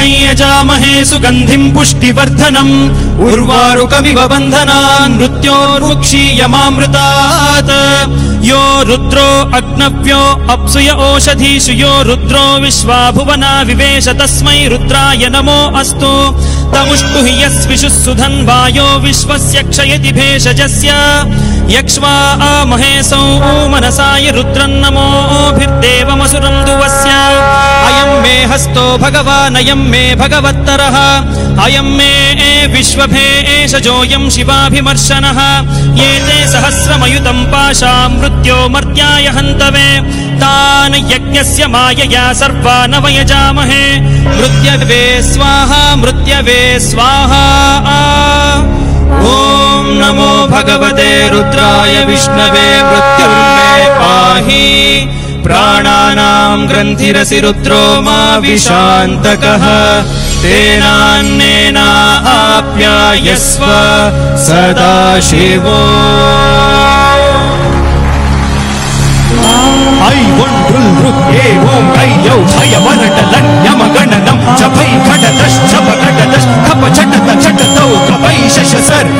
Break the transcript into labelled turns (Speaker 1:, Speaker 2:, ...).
Speaker 1: यजामहे सुगन्धिं पुष्टिवर्धनम् उर्वारुकमिव बन्धनान् मृत्योर्मुक्षीयमामृतात् यो रुद्रो अग्नव्यो अप्सुय ओषधीषु यो रुद्रो विश्वा भुवना विवेश तस्मै रुद्राय नमो अस्तु तमुष्टु हि यस्विषुः सुधन्वायो विश्वस्य क्षयति भेषजस्य यक्ष्वा महेशौ मनसाय रुद्रन्नमोभिर्देवमसुरं दुवस्य अयं मे हस्तो भगवान् अयं मे भगवत्तरः अयं मे विश्वभेषजोऽयं शिवाभिमर्शनः ये ते सहस्रमयुतं पाशां मृत्यो मर्त्याय हन्तवे तान् यज्ञस्य मायया सर्वान् वयजामहे मृत्यवे स्वाहा मृत्यवे स्वाहा ॐ नमो भगवते रुद्राय विष्णवे मृत्युर्मे पाहि प्राणानां ग्रन्थिरसि रुद्रो मा विशान्तकः तेनान्नेना आप्यायस्व सदा शिवो ऐ एवं ऐयौ भयवरटलन्यमगणनं जपै घटदश्चपघटदश् खप झटत झटतौ कपै शशसर्